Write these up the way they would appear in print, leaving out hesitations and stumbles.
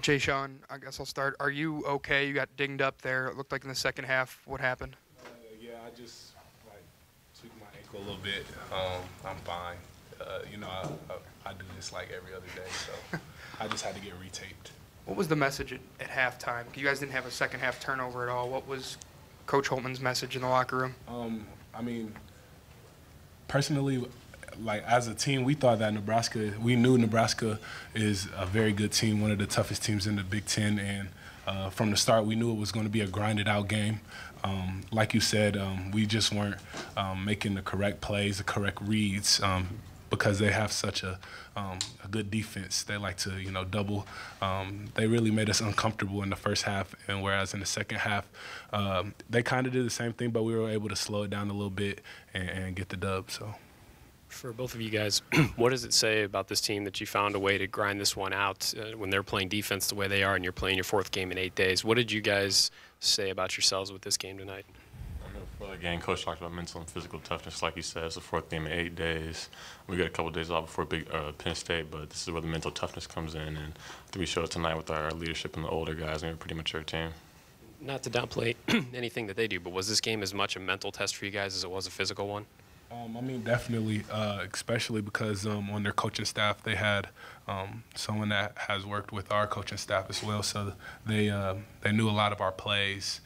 Jae'Sean, I guess I'll start. Are you okay? You got dinged up there. It looked like in the second half. What happened? Yeah, I just tweaked my ankle a little bit. I'm fine. I do this like every other day, so I just had to get retaped. What was the message at halftime? You guys didn't have a second half turnover at all. What was Coach Holtman's message in the locker room? I mean, personally, like as a team, we thought that we knew Nebraska is a very good team, one of the toughest teams in the Big Ten, and from the start, we knew it was going to be a grinded out game. Like you said, we just weren't making the correct plays, the correct reads, because they have such a good defense. They like to, double. They really made us uncomfortable in the first half, and whereas in the second half, they kind of did the same thing, but we were able to slow it down a little bit and get the dub. So. For both of you guys, what does it say about this team that you found a way to grind this one out when they're playing defense the way they are and you're playing your fourth game in 8 days? What did you guys say about yourselves with this game tonight? Before the game, Coach talked about mental and physical toughness. Like he said, it's the fourth game in 8 days. We got a couple of days off before Penn State, but this is where the mental toughness comes in. And I think we showed it tonight with our leadership and the older guys, and we're a pretty mature team. Not to downplay anything that they do, but was this game as much a mental test for you guys as it was a physical one? I mean, definitely, especially because on their coaching staff, they had someone that has worked with our coaching staff as well. So they knew a lot of our plays,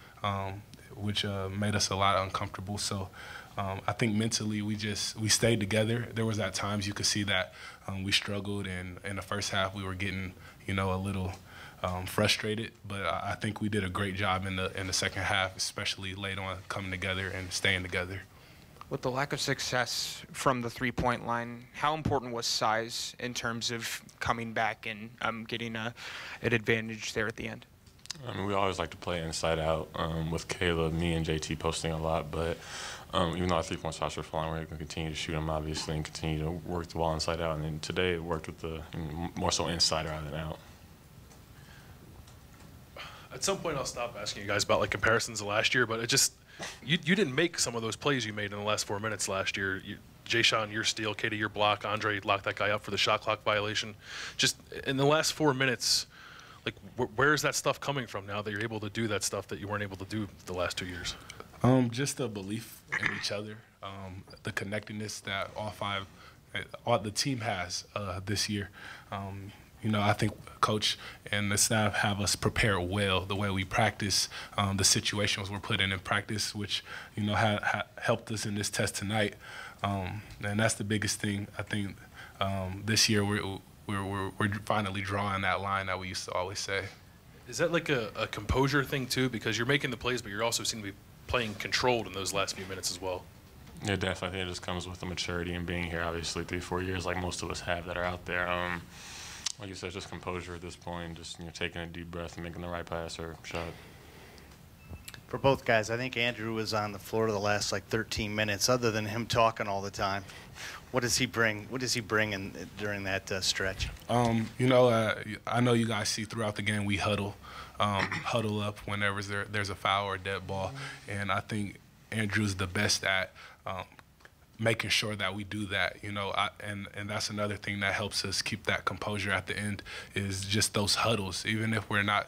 which made us a lot uncomfortable. So I think mentally we stayed together. There was at times you could see that we struggled, and in the first half we were getting, a little frustrated. But I think we did a great job in the second half, especially late on coming together and staying together. With the lack of success from the three-point line, how important was size in terms of coming back and getting an advantage there at the end? I mean, we always like to play inside out with Caleb, me, and JT posting a lot. But even though our three-point shots were flying, we're going to continue to shoot them, obviously, and continue to work the ball inside out. And then today it worked with the more so inside rather than out. At some point, I'll stop asking you guys about comparisons to last year, but it just you didn't make some of those plays you made in the last 4 minutes last year. Jae'Sean, your steal, Keita, your block, Andre locked that guy up for the shot clock violation. Just in the last 4 minutes, where is that stuff coming from now that you're able to do that stuff that you weren't able to do the last 2 years? Just the belief in each other, the connectedness that all the team has this year. I think Coach and the staff have us prepared well, the way we practice, the situations we're putting in practice, which, helped us in this test tonight. And that's the biggest thing. I think this year we're finally drawing that line that we used to always say. Is that like a composure thing too? Because you're making the plays, but you're also seem to be playing controlled in those last few minutes as well. Yeah, definitely. I think it just comes with the maturity and being here, obviously, 3-4 years like most of us have that are out there. Like you said, just composure at this point, just taking a deep breath and making the right pass or shot. For both guys, I think Andrew was on the floor the last 13 minutes. Other than him talking all the time, what does he bring? What does he bring during that stretch? I know you guys see throughout the game we huddle up whenever there's a foul or a dead ball, and I think Andrew's the best at making sure that we do that, and that's another thing that helps us keep that composure at the end is just those huddles. Even if we're not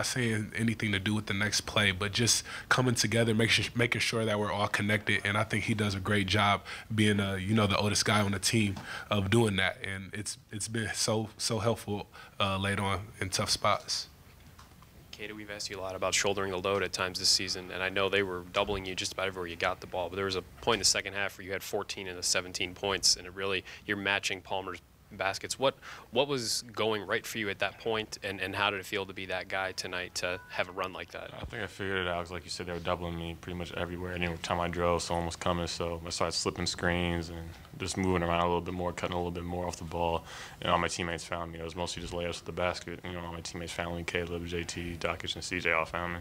saying anything to do with the next play, but just coming together, making sure that we're all connected. And I think he does a great job being the oldest guy on the team of doing that, and it's been so helpful late on in tough spots. Keita, we've asked you a lot about shouldering the load at times this season, and I know they were doubling you just about everywhere you got the ball, but there was a point in the second half where you had 14 and 17 points, and you're matching Palmer's baskets. What was going right for you at that point, and how did it feel to be that guy tonight to have a run like that? I think I figured it out. Like you said, they were doubling me pretty much everywhere. And every time I drove, someone was coming, so I started slipping screens and just moving around a little bit more, cutting a little bit more off the ball. And all my teammates found me. It was mostly just layups at the basket. All my teammates found me. Caleb, JT, Dockich, and CJ all found me.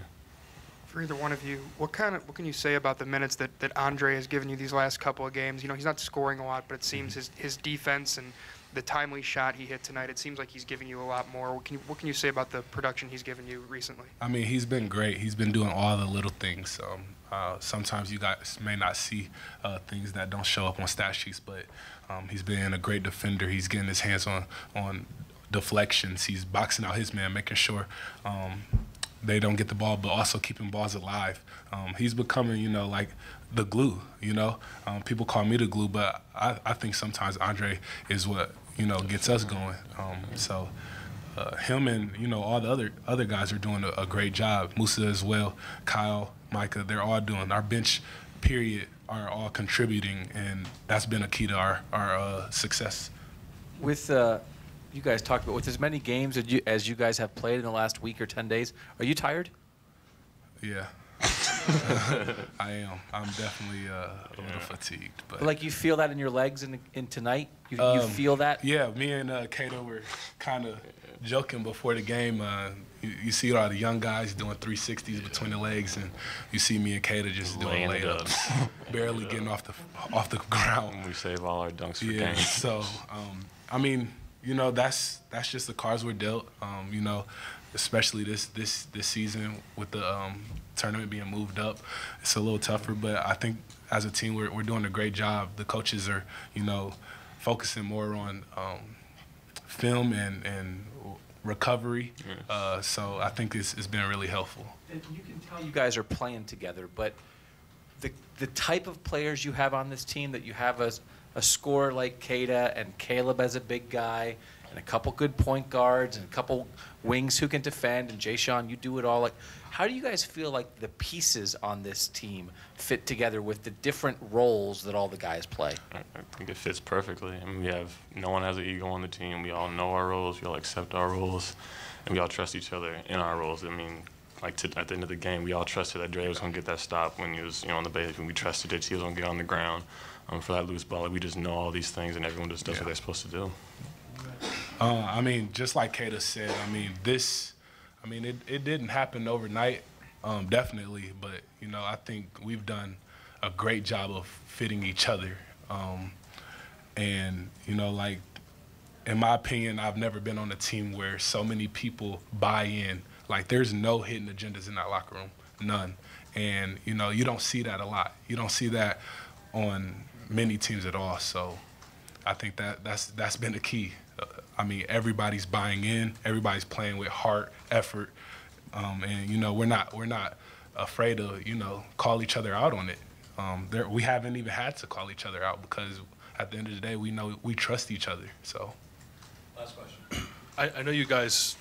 For either one of you, what can you say about the minutes that Andre has given you these last couple of games? He's not scoring a lot, but it seems his defense and the timely shot he hit tonight, it seems like he's giving you a lot more. What can you say about the production he's given you recently? I mean, he's been great. He's been doing all the little things. Sometimes you guys may not see things that don't show up on stat sheets, but he's been a great defender. He's getting his hands on deflections. He's boxing out his man, making sure they don't get the ball, but also keeping balls alive. He's becoming, you know, like the glue, you know. People call me the glue, but I think sometimes Andre is what, you know, gets us going. So him and, you know, all the other guys are doing a great job. Musa as well, Kyle, Micah, they're all doing. Our bench, period, are all contributing, and that's been a key to our success. With you guys talked about, with as many games as you guys have played in the last week or 10 days, are you tired? Yeah. I am. I'm definitely a little fatigued. But Like you feel that in your legs in tonight? You feel that? Yeah, me and Keita were kind of joking before the game. You see all the young guys doing 360s between the legs, and you see me and Keita just doing layups, barely getting off the ground. We save all our dunks for Yeah, games. so I mean, you know, that's just the cards we're dealt. You know, especially this season with the tournament being moved up, it's a little tougher. But I think as a team, we're doing a great job. The coaches are, you know, focusing more on film and recovery. So I think it's been really helpful. And you can tell you guys are playing together, but the type of players you have on this team, that you have a scorer like Keita and Caleb as a big guy, and a couple good point guards and a couple wings who can defend, and Jae'Sean, you do it all. Like, how do you guys feel like the pieces on this team fit together with the different roles that all the guys play? I think it fits perfectly. I mean, no one has an ego on the team. We all know our roles. We all accept our roles, and we all trust each other in our roles. I mean, like at the end of the game, we all trusted that Dre was going to get that stop when he was, you know, on the base. When we trusted that he was going to get on the ground for that loose ball. We just know all these things, and everyone just does what they're supposed to do. I mean, just like Keita said, I mean, it didn't happen overnight, definitely, but, you know, I think we've done a great job of fitting each other. And, you know, like, in my opinion, I've never been on a team where so many people buy in. Like, there's no hidden agendas in that locker room, none. And, you know, you don't see that a lot. You don't see that on many teams at all. So I think that's been the key. I mean, everybody's buying in, everybody's playing with heart, effort, and, you know, we're not afraid to, you know, call each other out on it. We haven't even had to call each other out because at the end of the day, we know we trust each other. So, Last question. I know you guys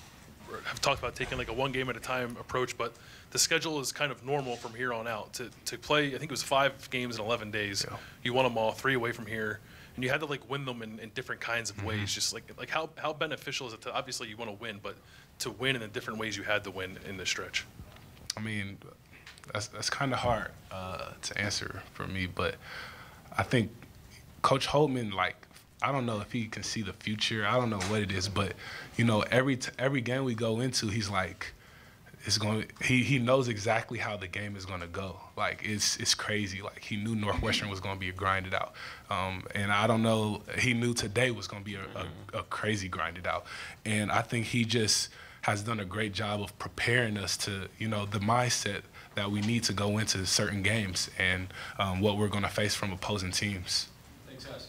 have talked about taking like a one game at a time approach, but the schedule is kind of normal from here on out. To play, I think it was 5 games in 11 days. Yeah. You won them all, 3 away from here. And you had to like win them in different kinds of ways. Just like how beneficial is it to, obviously you want to win, but to win in the different ways you had to win in this stretch? I mean, that's kind of hard to answer for me, but I think Coach Holtman, like, I don't know if he can see the future. I don't know what it is, but, you know, every game we go into, he's like, he knows exactly how the game is going to go. Like, it's crazy. Like, he knew Northwestern was going to be grinded out. And I don't know, he knew today was going to be a crazy grinded out. And I think he just has done a great job of preparing us to, you know, the mindset that we need to go into certain games and what we're going to face from opposing teams. Thanks, guys.